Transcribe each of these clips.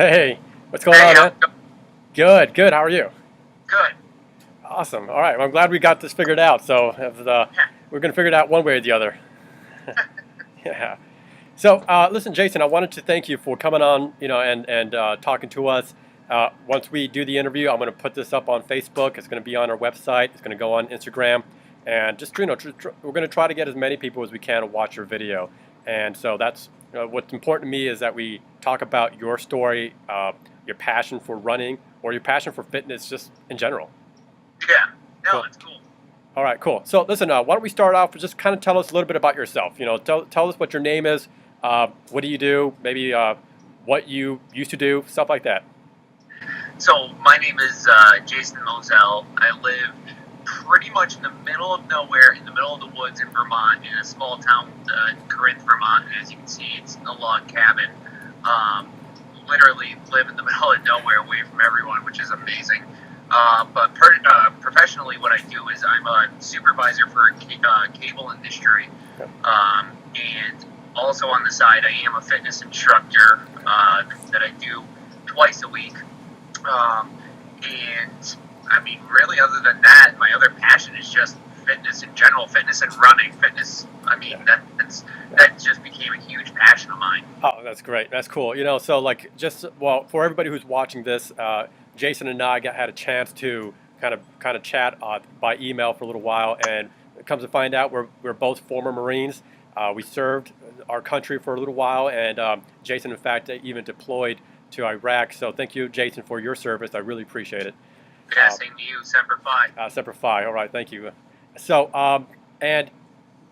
Hey, what's going Hey, on, how's man? it going? Good, good. How are you? Good. Awesome. All right. Well, I'm glad we got this figured out. So Yeah. we're going to figure it out one way or the other. Yeah. So listen, Jason, I wanted to thank you for coming on, and talking to us. Once we do the interview, I'm going to put this up on Facebook. It's going to be on our website. It's going to go on Instagram, and just we're going to try to get as many people as we can to watch your video. And so that's what's important to me is that we talk about your story, your passion for running, or your passion for fitness, just in general. Yeah. No, Cool. it's cool. All right, cool. So listen, why don't we start off with just kind of tell us a little bit about yourself? Tell us what your name is. What do you do? Maybe what you used to do, stuff like that. So, my name is Jason Mosel. I live pretty much in the middle of nowhere, in the middle of the woods in Vermont, in a small town, Corinth, Vermont. And as you can see, it's a log cabin. Um, Literally live in the middle of nowhere, away from everyone, which is amazing. Professionally, what I do is I'm a supervisor for a cable industry, Okay. and also on the side, I am a fitness instructor that I do twice a week. Um, and I mean, really, other than that, my other passion is just fitness in general, fitness and running. Fitness, I mean, Yeah. that just became a huge passion of mine. Oh, that's great. That's cool. So like just well, for everybody who's watching this, Jason and I had a chance to kind of chat by email for a little while, and it comes to find out we're both former Marines. We served our country for a little while, and Jason, in fact, even deployed to Iraq. So thank you, Jason, for your service. I really appreciate it. Yeah, same to you, Semper Fi. Semper Fi. All right, thank you. So and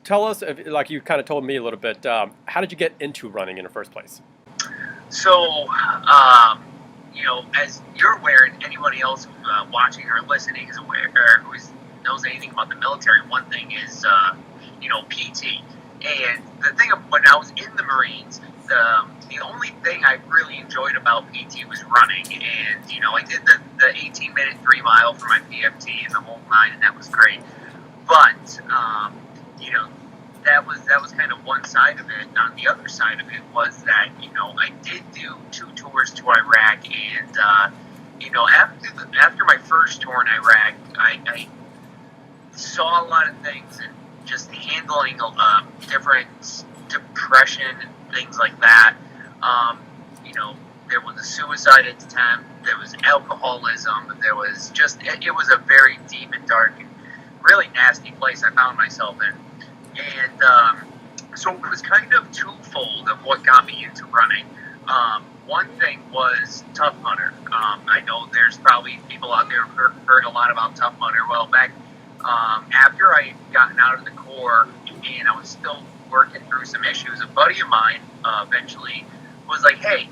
tell us, like you kind of told me a little bit, how did you get into running in the first place? So, as you're aware, and anybody else watching or listening is aware, or knows anything about the military, one thing is, PT. And the thing of when I was in the Marines, the only thing I really enjoyed about PT was running. And, I did the 18-minute 3 mile for my PFT and the whole nine, and that was great. But, that was kind of one side of it. On the other side of it was that I did do 2 tours to Iraq, and after my first tour in Iraq, I saw a lot of things and just handling different depression and things like that. There was a suicide attempt. There was alcoholism. There was it was a very deep and dark and really nasty place I found myself in. And so it was kind of twofold of what got me into running. One thing was Tough Mudder. I know there's probably people out there who heard a lot about Tough Mudder. Well, back after I gotten out of the Corps and I was still working through some issues, a buddy of mine eventually was like, "Hey,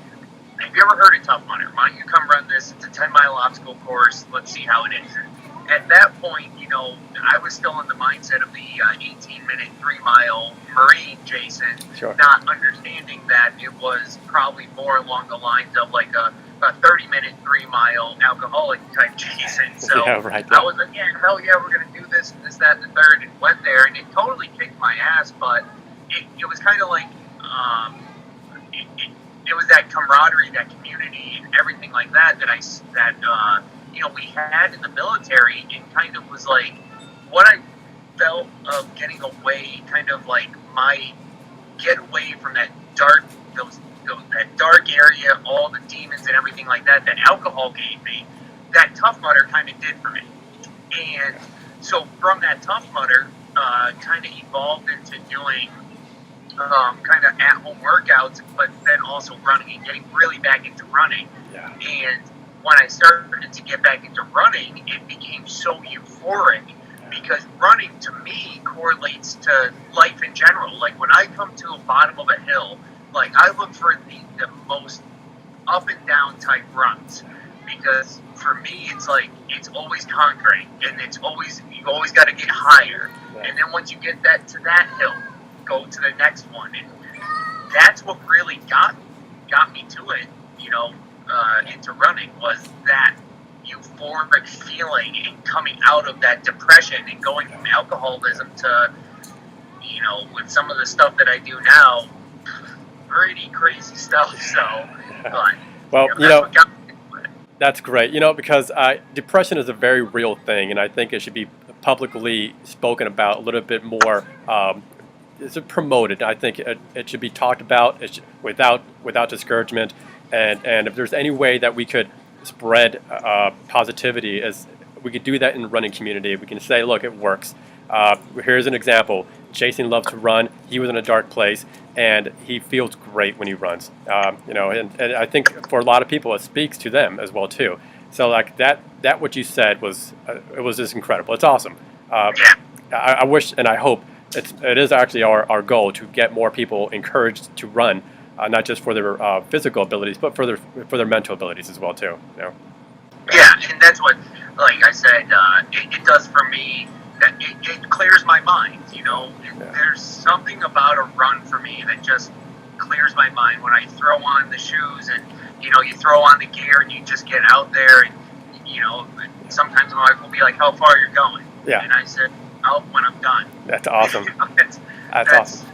have you ever heard of Tough Mudder? Why don't you come run this? It's a 10-mile obstacle course. Let's see how it is." At that point, I was still in the mindset of the 18-minute 3 mile Marine Jason, Sure. not understanding that it was probably more along the lines of like a 30-minute 3 mile alcoholic type Jason. So Yeah, right. I was like, yeah, hell yeah, we're going to do this and this, that, and the third, and went there, and it totally kicked my ass, but it was kind of like, it was that camaraderie, that community, and everything like that we had in the military, and kind of was like what I felt of getting away, kind of like my get away from that that dark area, all the demons and everything like that alcohol gave me. That Tough Mudder kind of did for me, and so from that Tough Mudder, kind of evolved into doing kind of at-home workouts, but then also running and getting really back into running. Yeah. And when I started to get back into running, it became so euphoric because running to me correlates to life in general. Like when I come to the bottom of a hill, like I look for the most up and down type runs because for me it's like it's always conquering and you always got to get higher. Yeah. And then once you get to that hill, go to the next one, and that's what really got me to it. Into running was that euphoric feeling and coming out of that depression and going from alcoholism to, with some of the stuff that I do now, pretty crazy stuff. So, but Well, That's what got me into it. that's great. Because depression is a very real thing, and I think it should be publicly spoken about a little bit more. Is it promoted? I think it should be talked about without discouragement, and if there's any way that we could spread positivity, as we could do that in the running community. We can say, look, it works. Here's an example. Jason loves to run. He was in a dark place, and he feels great when he runs. And I think for a lot of people, it speaks to them as well too. So like that what you said was it was just incredible. It's awesome. I wish and I hope it is actually our goal to get more people encouraged to run, not just for their physical abilities, but for their mental abilities as well too. Yeah, and that's what, like I said, it does for me. It clears my mind. There's something about a run for me that just clears my mind when I throw on the shoes and you throw on the gear and you just get out there and sometimes my wife will be like, "How far are you going?" Yeah. And I said, "Oh, when I'm done." That's awesome. That's awesome.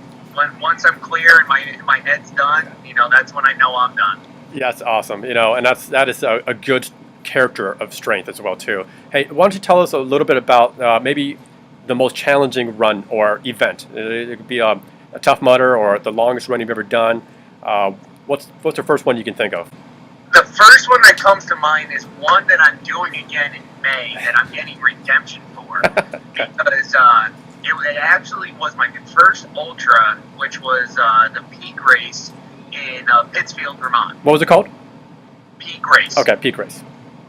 Once I'm clear and my head's done, that's when I know I'm done. Yeah, that's awesome. And that is a good character of strength as well too. Hey, why don't you tell us a little bit about maybe the most challenging run or event? It could be a Tough Mudder or the longest run you've ever done. What's the first one you can think of? The first one that comes to mind is one that I'm doing again in May that I'm getting redemption for. Okay. Because it actually was my first ultra, which was the Peak Race in Pittsfield, Vermont. What was it called? Peak Race. Okay, Peak Race.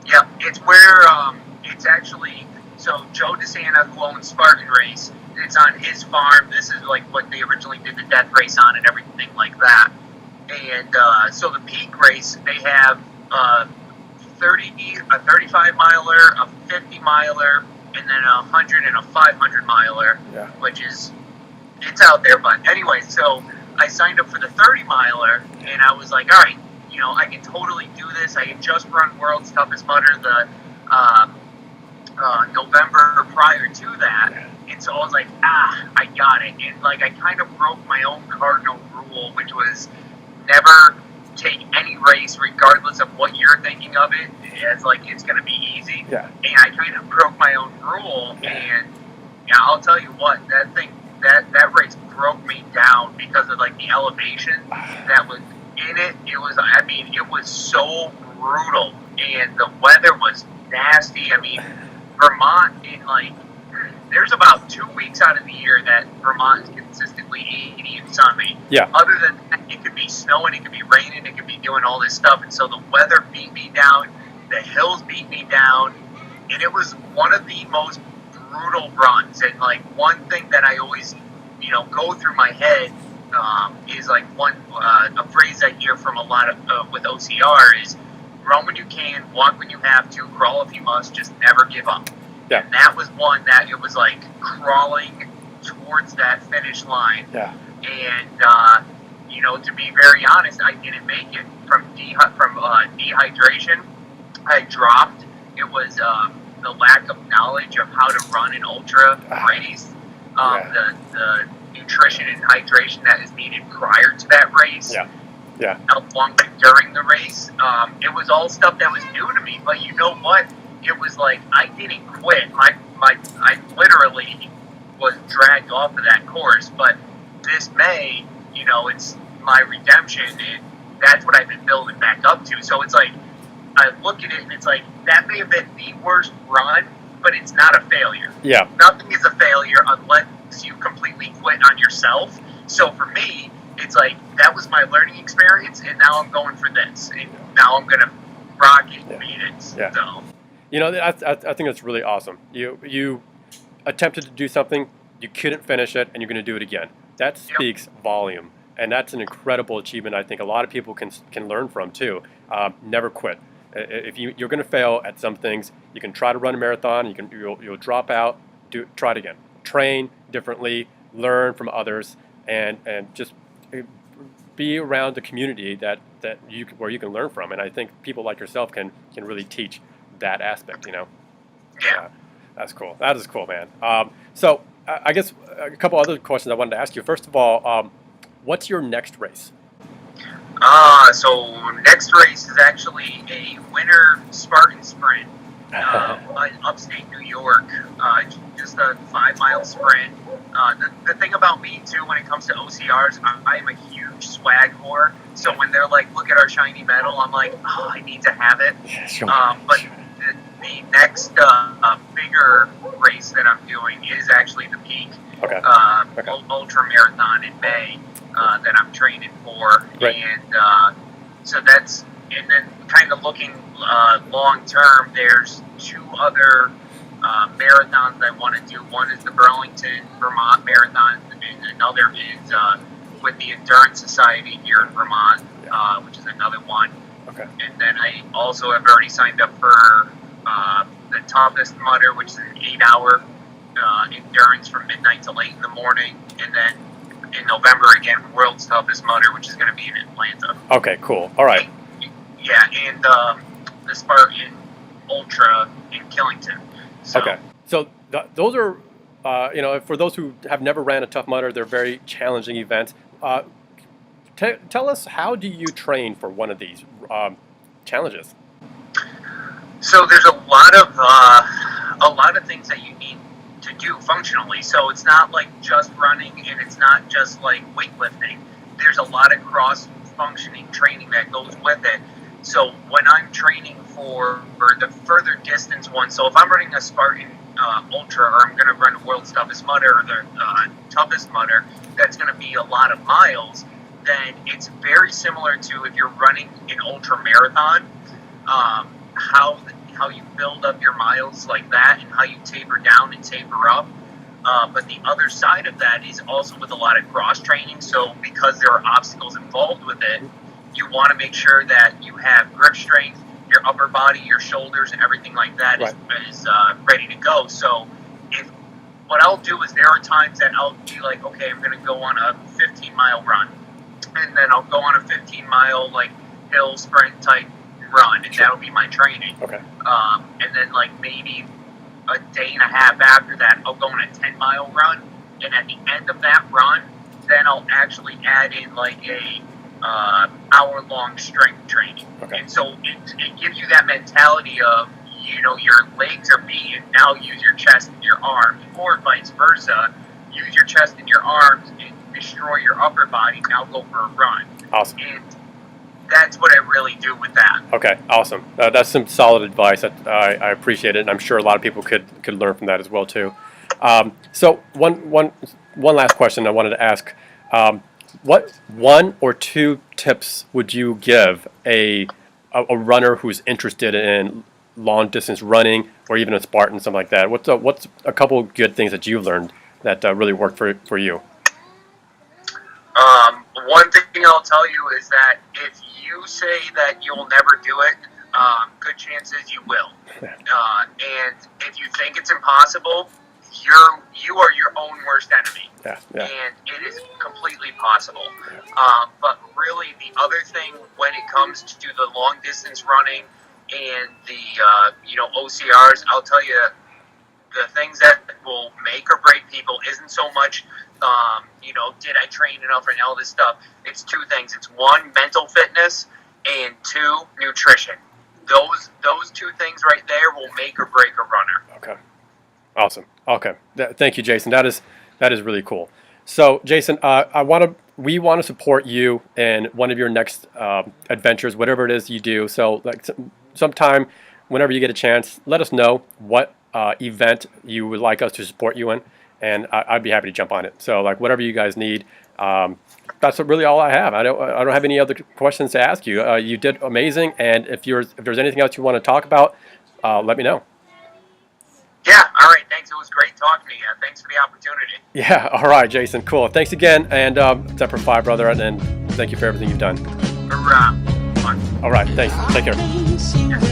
Yep, it's where it's actually, so Joe DeSanta, who owns Spartan Race, it's on his farm. This is like what they originally did the death race on and everything like that. And so the Peak Race, they have a 35 miler, a 50 miler, and then a 100 and a 500 miler, Yeah. which is, it's out there. But anyway, so I signed up for the 30 miler, and I was like, all right, I can totally do this. I had just run World's Toughest Mudder the November prior to that. And so I was like, I got it. And like I kind of broke my own cardinal rule, which was never take any race regardless of what you're thinking of it as like it's going to be easy. Yeah. And I kind of broke my own rule. And yeah, I'll tell you what, that race broke me down because of like the elevation that was in it. It was so brutal, and the weather was nasty. Vermont, there's about 2 weeks out of the year that Vermont is consistently 80 and sunny. Yeah. Other than that, it could be snowing, it could be raining, it could be doing all this stuff, and so the weather beat me down, the hills beat me down, and it was one of the most brutal runs. And like one thing that I always, go through my head is like a phrase I hear from a lot of with OCR is run when you can, walk when you have to, crawl if you must, just never give up. Yeah. And that was one that it was like crawling towards that finish line. Yeah. And to be very honest, I didn't make it from dehydration. I dropped. It was the lack of knowledge of how to run an ultra race. The nutrition and hydration that is needed prior to that race. Yeah. Along with during the race. It was all stuff that was new to me. But you know what? It was like I didn't quit. I literally was dragged off of that course. But this May, it's my redemption, and that's what I've been building back up to. So it's like I look at it and it's like that may have been the worst run, but it's not a failure. Yeah. Nothing is a failure unless you completely quit on yourself. So for me, it's like that was my learning experience, and now I'm going for this, and now I'm gonna rock it and beat it. Yeah. So. I think that's really awesome. You attempted to do something, you couldn't finish it, and you're going to do it again. That speaks volume, and that's an incredible achievement. I think a lot of people can learn from too. Never quit. If you're going to fail at some things, you can try to run a marathon. You'll drop out. Try it again. Train differently. Learn from others, and just be around the community where you can learn from. And I think people like yourself can really teach that aspect, Yeah. That's cool. That is cool, man. So I guess a couple other questions I wanted to ask you. First of all, what's your next race? So next race is actually a winter Spartan sprint in upstate New York. Just a 5-mile sprint. The thing about me too, when it comes to OCRs, I'm a huge swag whore. So when they're like, "Look at our shiny medal," I'm like, "Oh, I need to have it." But the next bigger race that I'm doing is actually the Peak Ultra Marathon in May that I'm training for, and so that's, and then kind of looking long term. There's 2 other marathons I want to do. One is the Burlington, Vermont Marathon, and another is with the Endurance Society here in Vermont, which is another one. And then I also have already signed up for the Toughest Mudder, which is an 8-hour endurance from midnight to late in the morning. And then in November again, World's Toughest Mudder, which is going to be in Atlanta. Okay, cool. All right. And the Spartan Ultra in Killington. So those are, for those who have never ran a Tough Mudder, they're very challenging events. Tell us, how do you train for one of these challenges? So there's a lot of things that you need to do functionally. So it's not like just running, and it's not just like weightlifting. There's a lot of cross-functioning training that goes with it. So when I'm training for the further distance one, so if I'm running a Spartan Ultra, or I'm going to run a World's Toughest Mudder, or the Toughest Mudder, that's going to be a lot of miles, then it's very similar to if you're running an ultra marathon, how you build up your miles like that, and how you taper down and taper up. But the other side of that is also with a lot of cross training. So because there are obstacles involved with it, you want to make sure that you have grip strength, your upper body, your shoulders, and everything like that is ready to go. So what I'll do is, there are times that I'll be like, okay, I'm going to go on a 15-mile run, and then I'll go on a 15-mile like hill sprint type run, and that'll be my training. And then like maybe a day and a half after that, I'll go on a 10-mile run, and at the end of that run, then I'll actually add in like a hour-long strength training. And so it gives you that mentality of, your legs are beaten, now use your chest and your arms, or vice versa, use your chest and your arms and destroy your upper body, now go for a run. Awesome. And that's what I really do with that. Okay, awesome. That's some solid advice. I appreciate it, and I'm sure a lot of people could learn from that as well too. So one last question I wanted to ask: what 1 or 2 tips would you give a runner who's interested in long distance running, or even a Spartan, something like that? What's a couple good things that you've learned that really worked for you? One thing I'll tell you is that if you say that you'll never do it, good chances you will. And if you think it's impossible, you are your own worst enemy. And it is completely possible. But really, the other thing when it comes to the long distance running and the OCRs, I'll tell you, the things that will make or break people isn't so much did I train enough and all this stuff. It's 2 things. It's 1, mental fitness, and 2, nutrition. Those 2 things right there will make or break a runner. Okay. Awesome. Okay. Thank you, Jason. That is really cool. So, Jason, we want to support you in one of your next adventures, whatever it is you do. So, like sometime, whenever you get a chance, let us know what event you would like us to support you in, and I'd be happy to jump on it. So, like, whatever you guys need. That's really all I have. I don't have any other questions to ask you. You did amazing, and if there's anything else you want to talk about, let me know. Yeah, all right, thanks. It was great talking to you. Thanks for the opportunity. Yeah, all right, Jason. Cool. Thanks again, and Semper Fi, brother, and thank you for everything you've done. Fun. All right, thanks. Take care. Yeah.